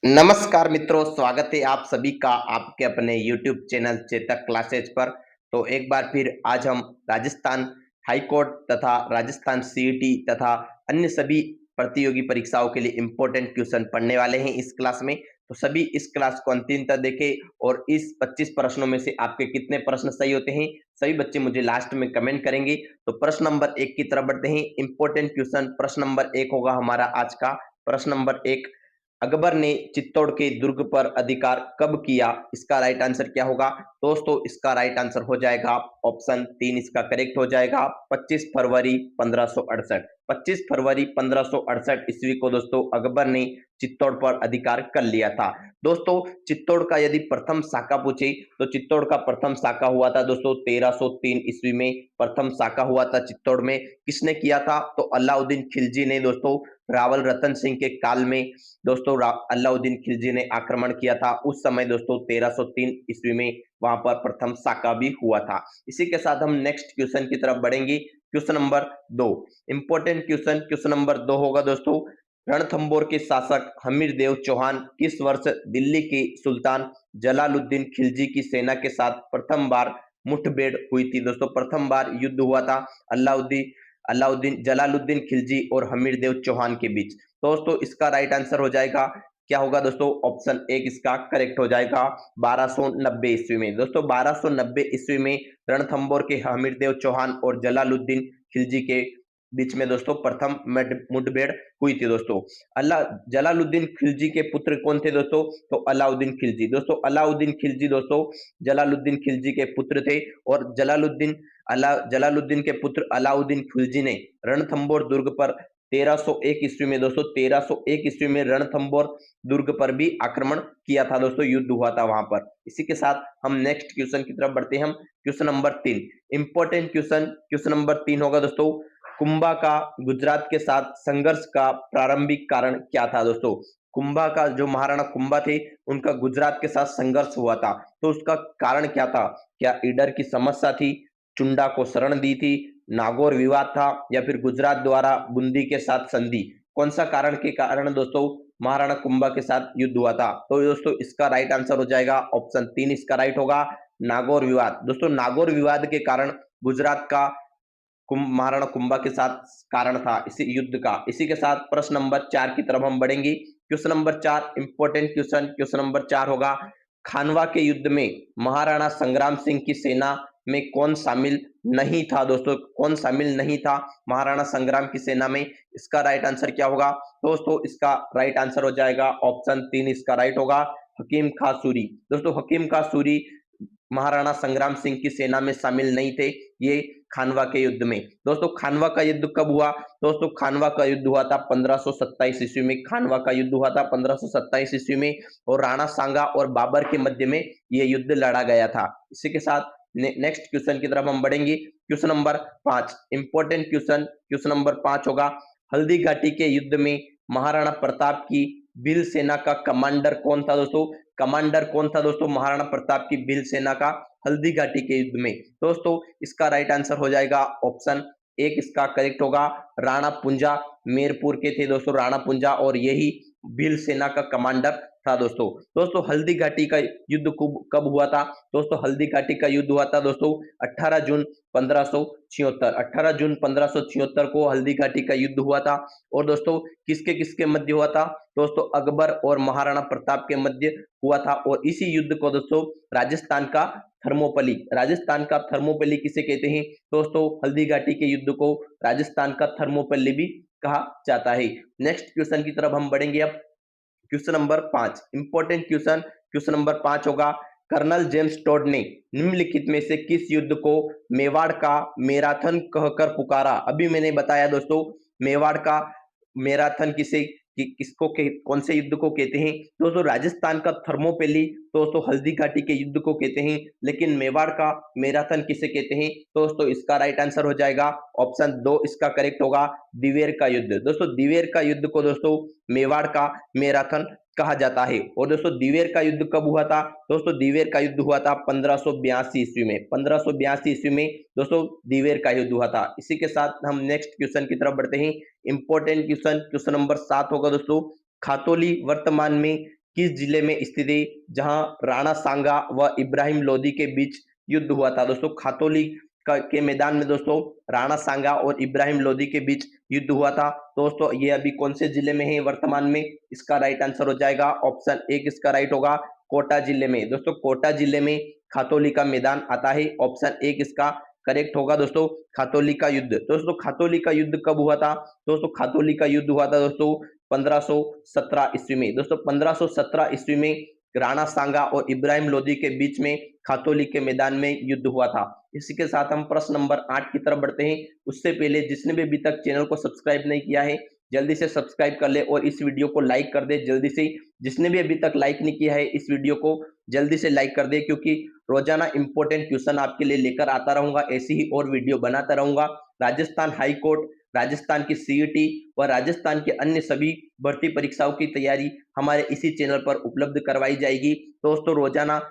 नमस्कार मित्रों, स्वागत है आप सभी का आपके अपने YouTube चैनल चेतक क्लासेज पर। तो एक बार फिर आज हम राजस्थान हाई कोर्ट तथा राजस्थान सीईटी तथा अन्य सभी प्रतियोगी परीक्षाओं के लिए इम्पोर्टेंट क्वेश्चन पढ़ने वाले हैं इस क्लास में। तो सभी इस क्लास को अंतिम तक देखें और इस 25 प्रश्नों में से आपके कितने प्रश्न सही होते हैं सभी बच्चे मुझे लास्ट में कमेंट करेंगे। तो प्रश्न नंबर 1 की तरफ बढ़ते हैं। इम्पोर्टेंट क्वेश्चन प्रश्न नंबर 1 होगा हमारा आज का। प्रश्न नंबर 1, अकबर ने चित्तौड़ के दुर्ग पर अधिकार कब किया? इसका राइट आंसर क्या होगा? दोस्तों इसका राइट आंसर हो जाएगा ऑप्शन 3, इसका करेक्ट हो जाएगा 25 फरवरी 1568। 25 फरवरी 1568 ईस्वी को दोस्तों अकबर ने चित्तौड़ पर अधिकार कर लिया था। दोस्तों चित्तौड़ का यदि प्रथम शाखा पूछे तो चित्तौड़ का प्रथम शाखा हुआ था दोस्तों 1303 ईस्वी में। प्रथम शाखा हुआ था चित्तौड़ में। किसने किया था? तो अलाउद्दीन खिलजी ने दोस्तों रावल रतन सिंह के काल में दोस्तों अलाउद्दीन खिलजी ने आक्रमण किया था। उस समय दोस्तों 1303 ईस्वी में वहां पर प्रथम शाखा भी हुआ था। इसी के साथ हम नेक्स्ट क्वेश्चन की तरफ बढ़ेंगे। Question number 2, important question. Question number 2 होगा दोस्तों, रणथंबोर के शासक हमीर देव चौहान किस वर्ष दिल्ली के सुल्तान जलालुद्दीन खिलजी की सेना के साथ प्रथम बार मुठभेड़ हुई थी? दोस्तों प्रथम बार युद्ध हुआ था अलाउद्दीन अलाउद्दीन जलालुद्दीन खिलजी और हमीर देव चौहान के बीच। दोस्तों इसका राइट आंसर हो जाएगा, क्या होगा दोस्तों? ऑप्शन 1 इसका करेक्ट हो जाएगा 1290 ईस्वी में। दोस्तों 1290 ईस्वी में रणथंबोर के हमीर देव चौहान और जलालुद्दीन खिलजी के बीच में दोस्तों प्रथम मुठभेड़ हुई थी दोस्तों। अल्लाह जलालुद्दीन खिलजी के पुत्र कौन थे दोस्तों? तो अलाउद्दीन खिलजी। दोस्तों अलाउद्दीन खिलजी दोस्तों जलालुद्दीन खिलजी के पुत्र थे और जलालुद्दीन के पुत्र अलाउद्दीन खिलजी ने रणथंबोर दुर्ग पर 1301 ईस्वी में दोस्तों 1301 ईस्वी में रणथंबोर दुर्ग पर भी आक्रमण किया था दोस्तों, युद्ध हुआ था वहां पर। इसी के साथ हम नेक्स्ट क्वेश्चन की तरफ बढ़ते हैं। हम question number 3, important question. Question number 3 होगा दोस्तों, कुंभा का गुजरात के साथ संघर्ष का प्रारंभिक कारण क्या था? दोस्तों कुंभा का जो महाराणा कुंभा थे उनका गुजरात के साथ संघर्ष हुआ था, तो उसका कारण क्या था? क्या ईडर की समस्या थी, चुंडा को शरण दी थी, नागौर विवाद था, या फिर गुजरात द्वारा बूंदी के साथ संधि? कौन सा कारण के कारण दोस्तों महाराणा कुंभा के साथ युद्ध हुआ था? तो दोस्तों इसका राइट आंसर हो जाएगा ऑप्शन 3, इसका राइट होगा नागौर विवाद। दोस्तों नागौर विवाद के कारण गुजरात का महाराणा कुंभा के साथ कारण था इसी युद्ध का। इसी के साथ प्रश्न नंबर 4 की तरफ हम बढ़ेंगे। Question number 4 important question. Question number 4 होगा, खानवा के युद्ध में महाराणा संग्राम सिंह की सेना में कौन शामिल नहीं था? दोस्तों कौन शामिल नहीं था महाराणा संग्राम की सेना में? इसका राइट आंसर क्या होगा? दोस्तों इसका राइट आंसर हो जाएगा ऑप्शन 3, इसका राइट होगा हकीम खां सूरी। दोस्तों हकीम खां सूरी महाराणा संग्राम सिंह की सेना में शामिल नहीं थे ये खानवा के युद्ध में। दोस्तों खानवा का युद्ध कब हुआ? दोस्तों खानवा का युद्ध हुआ था 1527 ईस्वी में। खानवा का युद्ध हुआ था 1527 ईस्वी में और राणा सांगा और बाबर के मध्य में ये युद्ध लड़ा गया था। इसी के साथ नेक्स्ट क्वेश्चन की तरफ हम बढ़ेंगे। Question number 5 important question. Question number 5 होगा, हल्दी घाटी के युद्ध में महाराणा प्रताप की भील सेना का कमांडर कौन था? दोस्तों कमांडर कौन था दोस्तों महाराणा प्रताप की भील सेना का हल्दी घाटी के युद्ध में? दोस्तों इसका राइट आंसर हो जाएगा ऑप्शन 1, इसका करेक्ट होगा राणा पुंजा। मेरपुर के थे दोस्तों राणा पुंजा और यही भील सेना का कमांडर था दोस्तों। दोस्तों हल्दी घाटी का युद्ध कब हुआ था? दोस्तों हल्दी घाटी का युद्ध हुआ था दोस्तों 18 जून 1576। 18 जून 1576 को हल्दी घाटी का युद्ध हुआ था। और दोस्तों किसके किसके मध्य हुआ था? दोस्तों अकबर और महाराणा प्रताप के मध्य हुआ था। और इसी युद्ध को दोस्तों राजस्थान का थर्मोपल्ली किसे कहते हैं? दोस्तों हल्दी घाटी के युद्ध को राजस्थान का थर्मोपल्ली भी कहा जाता है। नेक्स्ट क्वेश्चन की तरफ हम बढ़ेंगे। अब question number 5 important question. Question number 5 होगा, कर्नल जेम्स टॉड ने निम्नलिखित में से किस युद्ध को मेवाड़ का मैराथन कहकर पुकारा? अभी मैंने बताया दोस्तों मेवाड़ का मैराथन कौन से युद्ध को कहते हैं? दोस्तों राजस्थान का थर्मोपैली दोस्तों हल्दी घाटी के युद्ध को कहते हैं, लेकिन मेवाड़ का मैराथन किसे कहते हैं? दोस्तों इसका राइट आंसर हो जाएगा ऑप्शन 2, इसका करेक्ट होगा दिवेर का युद्ध। दोस्तों दिवेर का युद्ध को दोस्तों मेवाड़ का मैराथन कहा जाता है। और दोस्तों दिवेर का युद्ध कब हुआ था? दोस्तों दिवेर का युद्ध हुआ था 1582 ईस्वी में। 1582 ईस्वी में दोस्तों दिवेर का युद्ध हुआ था। इसी के साथ हम नेक्स्ट क्वेश्चन की तरफ बढ़ते हैं। Important question. क्वेश्चन नंबर 7 होगा दोस्तों, खातौली वर्तमान में किस जिले में स्थित है जहां राणा सांगा व इब्राहिम लोदी के बीच युद्ध हुआ था? दोस्तों खातौली के मैदान में दोस्तों राणा सांगा और इब्राहिम लोदी के बीच युद्ध हुआ था। दोस्तों ये अभी कौन से जिले में है वर्तमान में? इसका राइट आंसर हो जाएगा ऑप्शन एक, इसका राइट होगा कोटा जिले में। दोस्तों कोटा जिले में खातौली का मैदान आता है, ऑप्शन एक इसका करेक्ट होगा दोस्तों खातौली का युद्ध। दोस्तों खातौली का युद्ध कब हुआ था? दोस्तों खातौली का युद्ध हुआ था दोस्तों 1517 ईस्वी में। दोस्तों 1517 ईस्वी में राणा सांगा और इब्राहिम लोदी के बीच में खातौली के मैदान में युद्ध हुआ था। इसी के साथ हम प्रश्न नंबर 8 की तरफ बढ़ते हैं। उससे पहले जिसने भी अभी तक चैनल को सब्सक्राइब नहीं किया है जल्दी से सब्सक्राइब कर ले और इस वीडियो को लाइक कर दे जल्दी से। जिसने भी अभी तक लाइक नहीं किया है इस वीडियो को जल्दी से लाइक कर दे, क्योंकि रोजाना इंपॉर्टेंट क्वेश्चन आपके लिए लेकर आता रहूंगा, ऐसी ही और वीडियो बनाता रहूंगा। राजस्थान हाई कोर्ट, राजस्थान की सीईटी व राजस्थान के अन्य सभी भर्ती परीक्षाओं की तैयारी हमारे इसी चैनल पर उपलब्ध करवाई जाएगी। दोस्तों रोजाना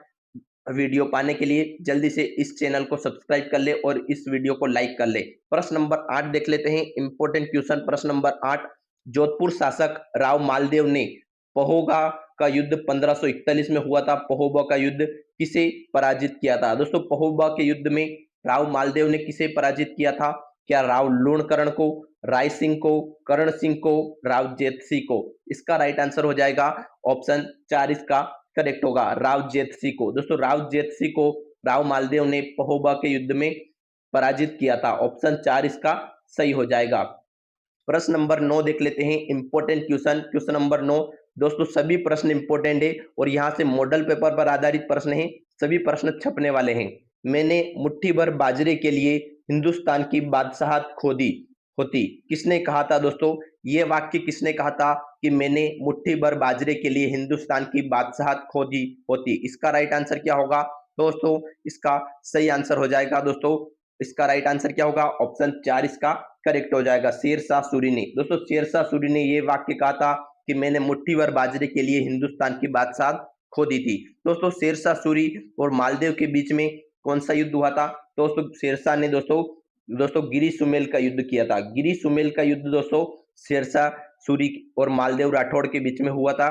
वीडियो पाने के लिए जल्दी से इस चैनल को सब्सक्राइब कर ले और इस वीडियो को लाइक कर ले। प्रश्न नंबर 8 देख लेते हैं, इंपॉर्टेंट क्वेश्चन प्रश्न नंबर 8। जोधपुर शासक राव मालदेव ने पहोगा का युद्ध 1541 में हुआ था। पहोबा का युद्ध किसे पराजित किया था? दोस्तों पहोबा के युद्ध में राव मालदेव ने किसे पराजित किया था? क्या राव लूणकरण को, राय सिंह को, करण सिंह को, राव जेतसिंह को? इसका राइट आंसर हो जाएगा ऑप्शन 4 इसका करेक्ट होगा राव जेतसिंह को। दोस्तों राव जेतसिंह को राव मालदेव ने पहोबा के युद्ध में पराजित किया था, ऑप्शन 4 इसका सही हो जाएगा। प्रश्न नंबर 9 देख लेते हैं, इंपॉर्टेंट क्वेश्चन क्वेश्चन नंबर 9। दोस्तों सभी प्रश्न इंपॉर्टेंट है और यहाँ से मॉडल पेपर पर आधारित प्रश्न है, सभी प्रश्न छपने वाले हैं। मैंने मुट्ठी भर बाजरे के लिए हिंदुस्तान की बादशाहत खो दी होती, किसने कहा था? दोस्तों ये वाक्य किसने कहा था कि मैंने मुट्ठी भर बाजरे के लिए हिंदुस्तान की बादशाहत खो दी होती? इसका राइट आंसर क्या होगा? दोस्तों इसका सही आंसर हो जाएगा दोस्तों, इसका राइट आंसर क्या होगा? ऑप्शन 4 इसका करेक्ट हो जाएगा शेरशाह सूरी ने। दोस्तों शेरशाह सूरी ने ये वाक्य कहा था कि मैंने मुट्ठी भर बाजरे के लिए हिंदुस्तान की बादशाहत खो दी थी। दोस्तों शेरशाह सूरी और मालदेव के बीच में कौन सा युद्ध हुआ था? दोस्तों शेरशाह ने दोस्तों गिरी सुमेल का युद्ध किया था। गिरी सुमेल का युद्ध दोस्तों शेरशाह सूरी और मालदेव राठौड़ के बीच में हुआ था।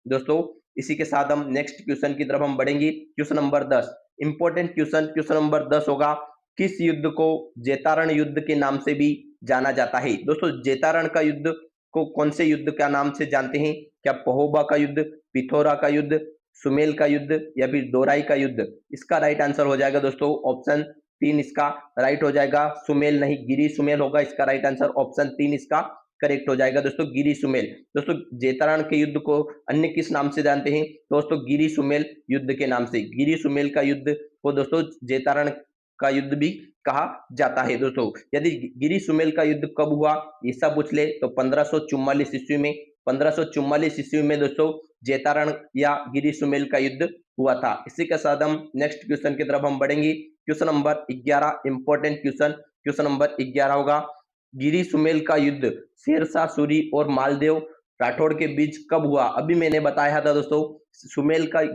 दोस्तों इसी के साथ हम नेक्स्ट क्वेश्चन की तरफ हम बढ़ेंगे। Question number 10, important question question number 10 होगा, किस युद्ध को जेतारण युद्ध के नाम से भी जाना जाता है? दोस्तों जेतारण का युद्ध को कौन से युद्ध का नाम से जानते हैं? क्या पहोबा का युद्ध, पिथौरा का युद्ध, सुमेल का युद्ध या फिर दोराई का युद्ध? इसका राइट आंसर हो जाएगा दोस्तों ऑप्शन 3 इसका राइट हो जाएगा, सुमेल नहीं गिरी सुमेल होगा इसका राइट आंसर, ऑप्शन 3 इसका करेक्ट हो जाएगा दोस्तों गिरी सुमेल। दोस्तों जेतारण के युद्ध को अन्य किस नाम से जानते हैं? दोस्तों गिरी सुमेल युद्ध के नाम से। गिरी सुमेल का युद्ध को दोस्तों जेतारण का युद्ध भी कहा जाता है। दोस्तों यदि गिरी सुमेल का युद्ध कब हुआ ऐसा पूछ ले तो 1544 ईस्वी में। 1544 ईस्वी में दोस्तों जेतारण या गिरी सुमेल का युद्ध हुआ था। इसी के साथ हम नेक्स्ट क्वेश्चन की तरफ हम बढ़ेंगे। Question number 11, important question question number 11 होगा, गिरी सुमेल का युद्ध शेरशाह सूरी और मालदेव राठौड़ के बीच कब हुआ? अभी मैंने बताया था दोस्तों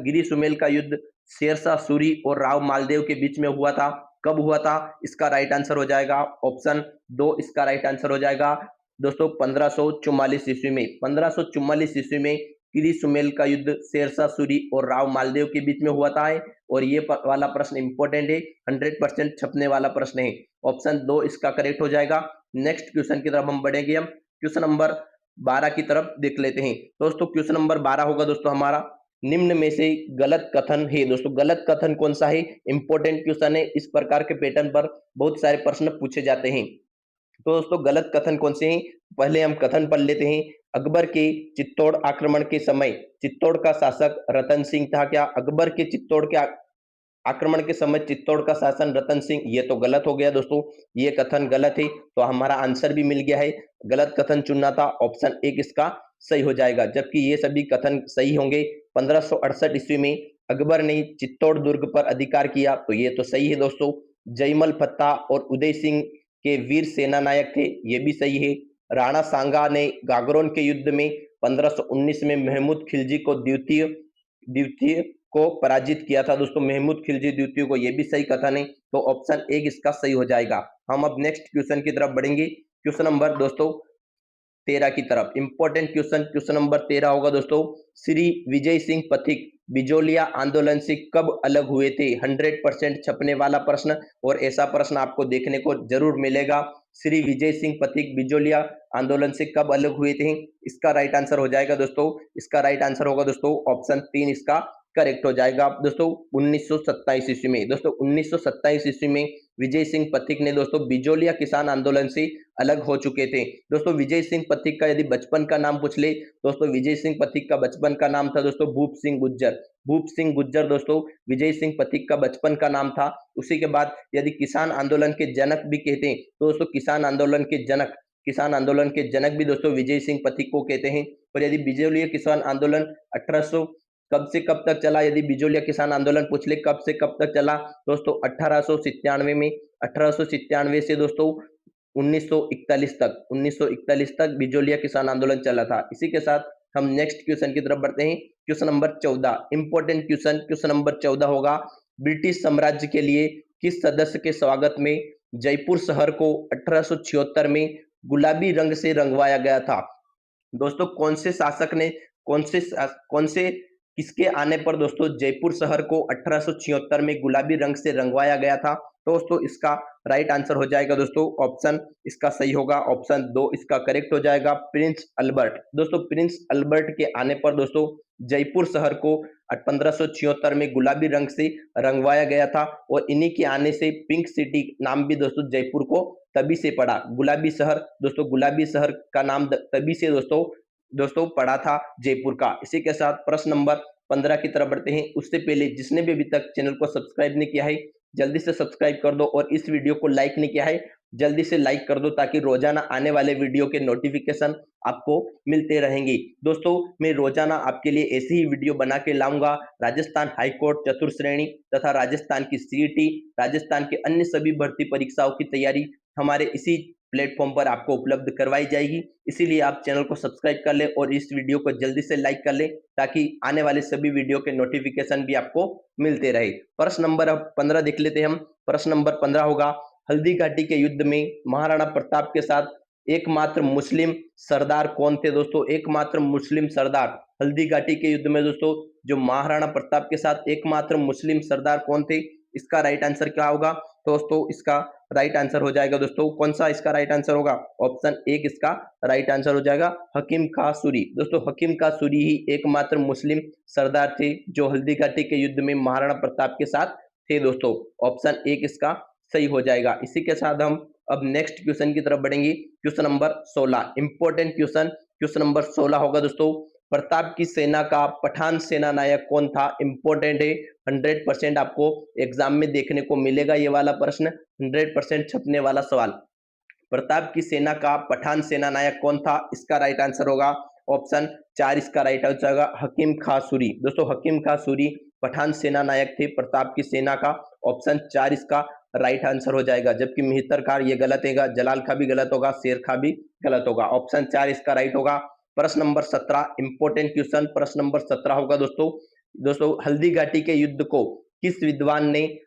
गिरी सुमेल का युद्ध शेरशाह सूरी और राव मालदेव के बीच में हुआ था। कब हुआ था? इसका राइट आंसर हो जाएगा ऑप्शन 2 इसका राइट आंसर हो जाएगा दोस्तों 1544 ईस्वी में। 1544 ईस्वी में गिरी सुमेल का युद्ध शेरशाह सूरी और राव मालदेव के बीच में हुआ था और ये वाला प्रश्न इंपॉर्टेंट है, 100% छपने वाला प्रश्न है, ऑप्शन 2 इसका करेक्ट हो जाएगा। नेक्स्ट क्वेश्चन की तरफ हम बढ़ेंगे। हम क्वेश्चन नंबर 12 की तरफ देख लेते हैं। दोस्तों क्वेश्चन नंबर 12 होगा दोस्तों हमारा, निम्न में से गलत कथन है। दोस्तों गलत कथन कौन सा है? इंपॉर्टेंट क्वेश्चन है, इस प्रकार के पैटर्न पर बहुत सारे प्रश्न पूछे जाते हैं। तो दोस्तों गलत कथन कौन से हैं? पहले हम कथन पढ़ लेते हैं। अकबर के चित्तौड़ आक्रमण के समय चित्तौड़ का शासक रतन सिंह था। क्या अकबर के चित्तौड़ के आक्रमण के समय चित्तौड़ का शासन रतन सिंह? ये तो गलत हो गया दोस्तों, ये कथन गलत है, तो हमारा आंसर भी मिल गया है। गलत कथन चुनना था, ऑप्शन 1 इसका सही हो जाएगा, जबकि ये सभी कथन सही होंगे। 1568 ईस्वी में अकबर ने चित्तौड़ दुर्ग पर अधिकार किया, तो ये तो सही है दोस्तों। जयमल फत्ता और उदय सिंह के वीर सेना नायक थे, ये भी सही है। राणा सांगा ने गागरोन के युद्ध में 1519 में महमूद खिलजी को द्वितीय को पराजित किया था। दोस्तों महमूद खिलजी द्वितीय को, ये भी सही कथन है, तो ऑप्शन 1 इसका सही हो जाएगा। हम अब नेक्स्ट क्वेश्चन की तरफ बढ़ेंगे। क्वेश्चन नंबर दोस्तों 13 की तरफ। इंपॉर्टेंट क्वेश्चन, क्वेश्चन नंबर 13 होगा दोस्तों, श्री विजय सिंह पथिक बिजोलिया आंदोलन से कब अलग हुए थे? 100% छपने वाला प्रश्न, और ऐसा प्रश्न आपको देखने को जरूर मिलेगा। श्री विजय सिंह पथिक बिजोलिया आंदोलन से कब अलग हुए थे? इसका राइट आंसर हो जाएगा दोस्तों, इसका राइट आंसर होगा दोस्तों ऑप्शन 3 इसका करेक्ट हो जाएगा दोस्तों 1927 ईस्वी में। दोस्तों 1927 ईस्वी में विजय सिंह पथिक ने दोस्तों बिजोलिया किसान आंदोलन से अलग हो चुके थे। दोस्तों विजय सिंह पथिक का यदि बचपन का नाम पूछ ले, दोस्तों विजय सिंह पथिक का बचपन का नाम था दोस्तों भूप सिंह गुज्जर। भूप सिंह गुज्जर दोस्तों विजय सिंह पथिक का बचपन का नाम था। उसी के बाद यदि किसान आंदोलन के जनक भी कहते हैं तो दोस्तों किसान आंदोलन के जनक भी दोस्तों विजय सिंह पथिक को कहते हैं। और यदि बिजोलिया किसान आंदोलन 1800 कब से कब तक चला, यदि बिजोलिया किसान आंदोलन पूछ ले कब से कब तक चला, दोस्तों 1897 में, 1897 से दोस्तों 1941 तक बिजोलिया किसान आंदोलन चला था। इसी के साथ हम नेक्स्ट क्वेश्चन की तरफ बढ़ते हैं। Question number 14 important question, question number 14 होगा, ब्रिटिश साम्राज्य के लिए किस सदस्य के स्वागत में जयपुर शहर को 1876 में गुलाबी रंग से रंगवाया गया था? दोस्तों कौन से शासक ने कौन से किसके आने पर दोस्तों जयपुर शहर को 1876 में गुलाबी रंग से रंगवाया गया था? दोस्तों इसका राइट आंसर हो जाएगा दोस्तों ऑप्शन, इसका सही होगा ऑप्शन 2 इसका करेक्ट हो जाएगा, प्रिंस अल्बर्ट। दोस्तों प्रिंस अल्बर्ट के आने पर दोस्तों जयपुर शहर को 1576 में गुलाबी रंग से रंगवाया गया था। और इन्हीं के आने से पिंक सिटी नाम भी दोस्तों जयपुर को तभी से पड़ा, गुलाबी शहर। दोस्तों गुलाबी शहर का नाम तभी से दोस्तों पड़ा था जयपुर का। इसी के साथ प्रश्न नंबर 15 की तरफ बढ़ते हैं। उससे पहले जिसने भी अभी तक चैनल को सब्सक्राइब नहीं किया है जल्दी से सब्सक्राइब कर दो, और इस वीडियो को लाइक नहीं किया है जल्दी से लाइक कर दो, ताकि रोजाना आने वाले वीडियो के नोटिफिकेशन आपको मिलते रहेंगे। दोस्तों मैं रोजाना आपके लिए ऐसी ही वीडियो बना के लाऊंगा। राजस्थान हाईकोर्ट चतुर्थ श्रेणी तथा राजस्थान की सीईटी, राजस्थान के अन्य सभी भर्ती परीक्षाओं की तैयारी हमारे इसी प्लेटफॉर्म पर आपको उपलब्ध करवाई जाएगी। इसीलिए आप चैनल को सब्सक्राइब कर ले और इस वीडियो को जल्दी से लाइक कर ले, ताकि आने वाले सभी वीडियो के नोटिफिकेशन भी आपको मिलते रहे। प्रश्न नंबर 15 देख लेते हैं हम। प्रश्न नंबर 15 होगा, हल्दी घाटी के युद्ध में महाराणा प्रताप के साथ एकमात्र मुस्लिम सरदार कौन थे? दोस्तों एकमात्र मुस्लिम सरदार हल्दी घाटी के युद्ध में दोस्तों जो महाराणा प्रताप के साथ एकमात्र मुस्लिम सरदार कौन थे? इसका राइट आंसर क्या होगा? दोस्तों इसका राइट आंसर हो जाएगा दोस्तों, कौन सा इसका राइट आंसर होगा? ऑप्शन 1 इसका राइट आंसर हो जाएगा, हकीम खां सूरी। दोस्तों हकीम खां सूरी ही एकमात्र मुस्लिम सरदार थे जो हल्दी घाटी के युद्ध में महाराणा प्रताप के साथ थे दोस्तों। ऑप्शन 1 इसका सही हो जाएगा। इसी के साथ हम अब नेक्स्ट क्वेश्चन की तरफ बढ़ेंगे। Question number 16 important question, question number 16 होगा दोस्तों, प्रताप की सेना का पठान सेना नायक कौन था? इंपॉर्टेंट है, 100% आपको एग्जाम में देखने को मिलेगा ये वाला प्रश्न, 100% छपने वाला सवाल। प्रताप की सेना का पठान सेना नायक कौन था? इसका राइट आंसर होगा ऑप्शन 4 इसका राइट आंसर होगा, हकीम खां सूरी। दोस्तों हकीम खां सूरी पठान सेना नायक थे प्रताप की सेना का। ऑप्शन 4 इसका राइट आंसर हो जाएगा। जबकि मेहतर खां ये गलत है, जलाल खां भी गलत होगा, शेर खां भी गलत होगा। ऑप्शन 4 इसका राइट होगा। प्रश्न नंबर 17 इंपॉर्टेंट क्वेश्चन, प्रश्न नंबर 17 होगा दोस्तों हल्दी घाटी के युद्ध को किस विद्वान ने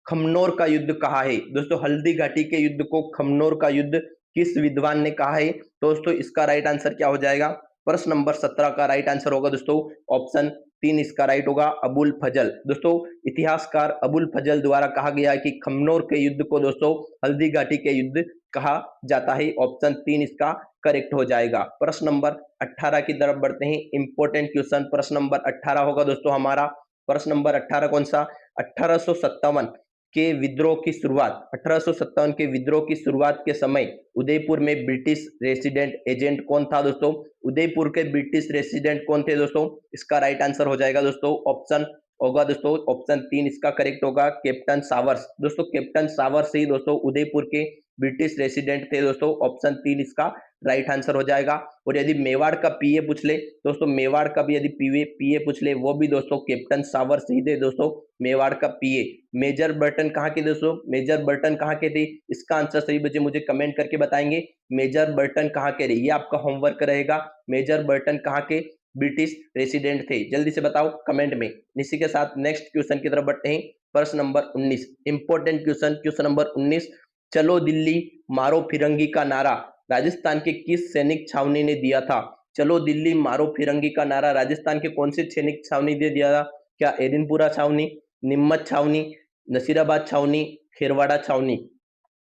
खमनोर का युद्ध कहा है? दोस्तों हल्दी घाटी के युद्ध को खमनोर का युद्ध किस विद्वान ने कहा है? दोस्तों इसका राइट आंसर क्या हो जाएगा? प्रश्न नंबर 17 का राइट आंसर होगा दोस्तों ऑप्शन 3 इसका राइट होगा, अबुल फजल। दोस्तों इतिहासकार अबुल फजल द्वारा कहा गया कि खमनोर के युद्ध को दोस्तों हल्दी घाटी के युद्ध कहा जाता है। ऑप्शन 3 इसका करेक्ट हो जाएगा। प्रश्न नंबर 18 की तरफ बढ़ते हैं। इंपॉर्टेंट क्वेश्चन प्रश्न नंबर 18 होगा दोस्तों हमारा। प्रश्न नंबर 18 कौन सा? 1857 के विद्रोह की शुरुआत, 1857 के विद्रोह की शुरुआत के समय उदयपुर में ब्रिटिश रेसिडेंट एजेंट कौन था? दोस्तों उदयपुर के ब्रिटिश रेसिडेंट कौन थे दोस्तों? इसका राइट आंसर हो जाएगा दोस्तों ऑप्शन होगा दोस्तों ऑप्शन 3 इसका करेक्ट होगा, कैप्टन सावर्स। दोस्तों कैप्टन सावर्स ही दोस्तों उदयपुर के ब्रिटिश रेसिडेंट थे दोस्तों। ऑप्शन 3 इसका राइट आंसर हो जाएगा। और यदि मेवाड़ का पीए पूछ ले दोस्तों, मेवाड़ का भी यदि पीए पूछ ले वो भी दोस्तों कैप्टन सावर्स ही थे दोस्तों, मेवाड़ का पीए। मेजर बर्टन कहाँ के दोस्तों? मेजर बर्टन कहाँ के थे? इसका आंसर सही बच्चे मुझे कमेंट करके बताएंगे, मेजर बर्टन कहाँ के रहे, ये आपका होमवर्क रहेगा। मेजर बर्टन कहाँ के ब्रिटिश रेसिडेंट थे, जल्दी से बताओ कमेंट में। इसी के साथ नेक्स्ट क्वेश्चन की तरफ बढ़ते हैं। प्रश्न number 19 important question, question number 19, चलो दिल्ली मारो फिरंगी का नारा राजस्थान के किस सैनिक छावनी ने दिया था? चलो दिल्ली मारो फिरंगी का नारा राजस्थान के कौन से सैनिक छावनी ने दिया था? क्या एरिनपुरा छावनी, नीमच छावनी, नसीराबाद छावनी, खेरवाड़ा छावनी?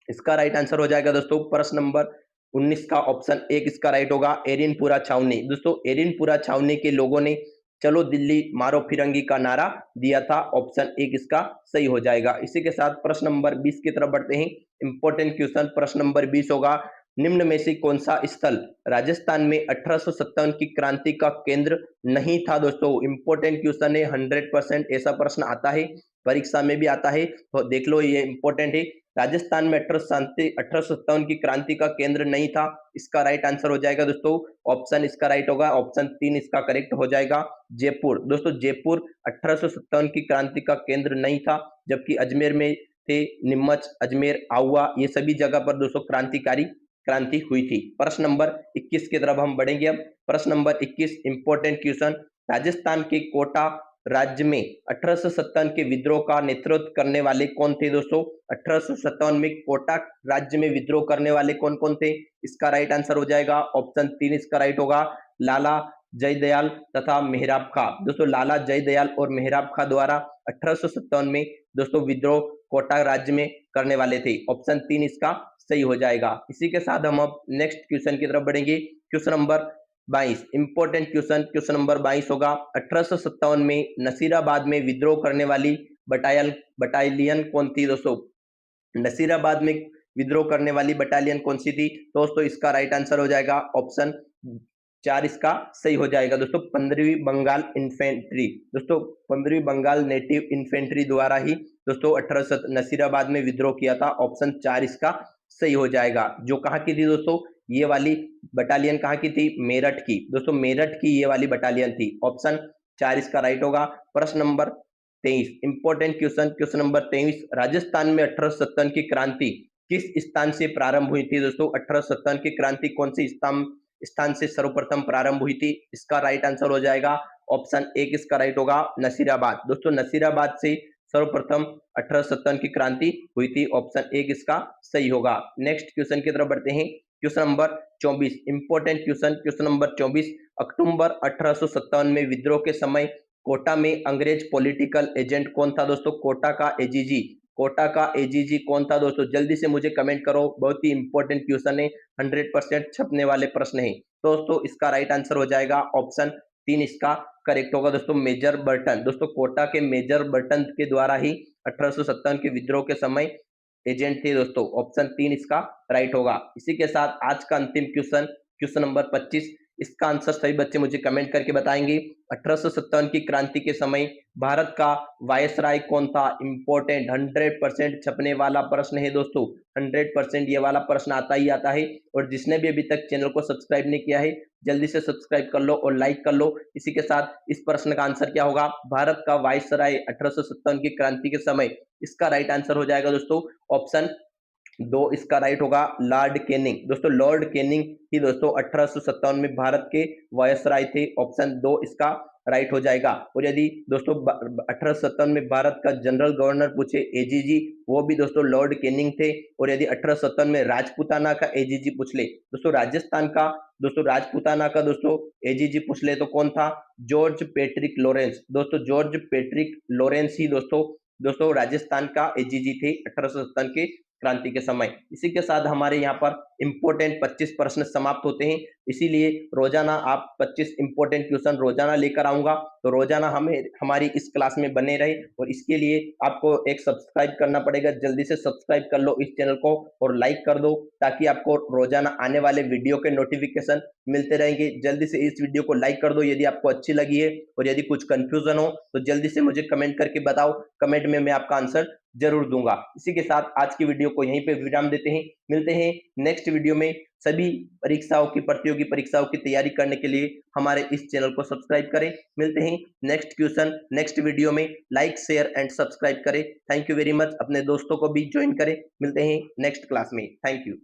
इसका राइट आंसर हो जाएगा दोस्तों प्रश्न नंबर 19 का ऑप्शन 1 इसका राइट होगा, एरिनपुरा छावनी। दोस्तों एरिनपुरा छावनी के लोगों ने चलो दिल्ली मारो फिरंगी का नारा दिया था, ऑप्शन 1 इसका सही हो जाएगा। इसी के साथ प्रश्न नंबर 20 की तरफ बढ़ते हैं। इंपॉर्टेंट क्वेश्चन प्रश्न नंबर 20 होगा, निम्न में से कौन सा स्थल राजस्थान में 1857 की क्रांति का केंद्र नहीं था? दोस्तों इंपॉर्टेंट क्वेश्चन है, 100% ऐसा प्रश्न आता है, परीक्षा में भी आता है, तो देख लो ये इंपॉर्टेंट है। राजस्थान में 1857 की क्रांति का केंद्र नहीं था, इसका राइट आंसर हो जाएगा दोस्तों ऑप्शन इसका राइट होगा, ऑप्शन 3 इसका करेक्ट हो जाएगा, जयपुर। दोस्तों जयपुर 1857 की क्रांति का केंद्र नहीं था, जबकि अजमेर में थे, नीमच, अजमेर, आहुआ, ये सभी जगह पर दोस्तों क्रांति हुई थी। प्रश्न नंबर 21 की तरफ हम बढ़ेंगे। अब प्रश्न नंबर 21 इंपॉर्टेंट क्वेश्चन, राजस्थान के कोटा राज्य में 1857 के विद्रोह का नेतृत्व करने वाले कौन थे? दोस्तों 1857 में कोटा राज्य में विद्रोह करने वाले कौन कौन थे? इसका राइट आंसर हो जाएगा ऑप्शन 3 इसका राइट होगा, लाला जयदयाल तथा मेहराब खां। दोस्तों लाला जयदयाल और मेहराब खां द्वारा 1857 में दोस्तों विद्रोह कोटा राज्य में करने वाले थे, ऑप्शन 3 इसका सही हो जाएगा। इसी के साथ हम अब नेक्स्ट क्वेश्चन की तरफ बढ़ेंगे। Question number 22 important question number 22 होगा, 1857 में नसीराबाद में विद्रोह करने वाली बटालियन कौन थी? दोस्तों नसीराबाद में विद्रोह करने वाली बटालियन कौन सी थी? दोस्तों इसका राइट आंसर हो जाएगा ऑप्शन 4 इसका सही हो जाएगा दोस्तों, 15वीं बंगाल इन्फेंट्री। दोस्तों 15वीं बंगाल नेटिव इन्फेंट्री द्वारा ही दोस्तों 1800 नसीराबाद में विद्रोह किया था, ऑप्शन 4 इसका सही हो जाएगा। जो कहाँ की थी दोस्तों, ये वाली बटालियन कहाँ की थी? मेरठ की। दोस्तों मेरठ की ये वाली बटालियन थी, ऑप्शन 4 इसका राइट होगा। प्रश्न number 23 important question number 23, Rajasthan में 1857 की क्रांति किस स्थान से प्रारंभ हुई थी? दोस्तों 1857 की क्रांति कौन से स्थान से सर्वप्रथम प्रारंभ हुई थी? इसका राइट आंसर हो जाएगा ऑप्शन 1 इसका राइट होगा, नसीराबाद। दोस्तों नसीराबाद से सर्वप्रथम 1857 की क्रांति हुई थी, ऑप्शन 1 इसका सही होगा। नेक्स्ट क्वेश्चन की तरफ बढ़ते हैं। Question number 24 important question number 24, अक्टूबर 1857 में विद्रोह के समय कोटा में अंग्रेज पॉलिटिकल एजेंट कौन था? दोस्तों कोटा का एजीजी कौन था? दोस्तों जल्दी से मुझे कमेंट करो, बहुत ही इंपॉर्टेंट क्वेश्चन है, 100% छपने वाले प्रश्न है। दोस्तों इसका राइट आंसर हो जाएगा ऑप्शन 3 इसका करेक्ट होगा दोस्तों, मेजर बर्टन। दोस्तों कोटा के मेजर बर्टन के द्वारा ही 1857 के विद्रोह के समय एजेंट थे दोस्तों, ऑप्शन 3 इसका राइट होगा। इसी के साथ आज का अंतिम क्वेश्चन नंबर 25, इसका आंसर सभी बच्चे मुझे कमेंट करके बताएंगे। 1857 की क्रांति के समय भारत का वायसराय कौन था? इंपॉर्टेंट 100% छपने वाला प्रश्न है दोस्तों, 100% ये वाला प्रश्न आता ही आता है। और जिसने भी अभी तक चैनल को सब्सक्राइब नहीं किया है जल्दी से सब्सक्राइब कर लो और लाइक कर लो। इसी के साथ इस प्रश्न का आंसर क्या होगा? भारत का वायसराय 1857 की क्रांति के समय, इसका राइट आंसर हो जाएगा दोस्तों ऑप्शन 2 इसका राइट होगा, लॉर्ड कैनिंग। दोस्तों लॉर्ड कैनिंग ही दोस्तों 1857 में भारत के वायसराय थे, ऑप्शन 2 इसका राइट हो जाएगा। और यदि दोस्तों 1857 में भारत का जनरल गवर्नर पूछे एजीजी, वो भी दोस्तों लॉर्ड कैनिंग थे। और यदि 1857 में राजपूताना का एजीजी पूछ ले, दोस्तों राजस्थान का दोस्तों राजपूताना का दोस्तों एजीजी पूछ ले तो कौन था? George Patrick Lawrence. दोस्तों जॉर्ज पैट्रिक लॉरेंस ही दोस्तों राजस्थान का एजीजी थे 1857 के क्रांति के समय। इसी के साथ हमारे यहाँ पर इंपॉर्टेंट 25 प्रश्न समाप्त होते हैं, इसीलिए रोजाना आप 25 इंपॉर्टेंट क्वेश्चन रोजाना लेकर आऊंगा, तो रोजाना हमारी इस क्लास में बने रहे। और इसके लिए आपको एक सब्सक्राइब करना पड़ेगा, जल्दी से सब्सक्राइब कर लो इस चैनल को और लाइक कर दो, ताकि आपको रोजाना आने वाले वीडियो के नोटिफिकेशन मिलते रहेंगे। जल्दी से इस वीडियो को लाइक कर दो यदि आपको अच्छी लगी है, और यदि कुछ कंफ्यूजन हो तो जल्दी से मुझे कमेंट करके बताओ, कमेंट में मैं आपका आंसर जरूर दूंगा। इसी के साथ आज की वीडियो को यहीं पे विराम देते हैं, मिलते हैं नेक्स्ट वीडियो में। सभी परीक्षाओं की प्रतियोगी परीक्षाओं की तैयारी करने के लिए हमारे इस चैनल को सब्सक्राइब करें। मिलते हैं नेक्स्ट वीडियो में, लाइक शेयर एंड सब्सक्राइब करें। थैंक यू वेरी मच, अपने दोस्तों को भी ज्वाइन करें। मिलते हैं नेक्स्ट क्लास में, थैंक यू।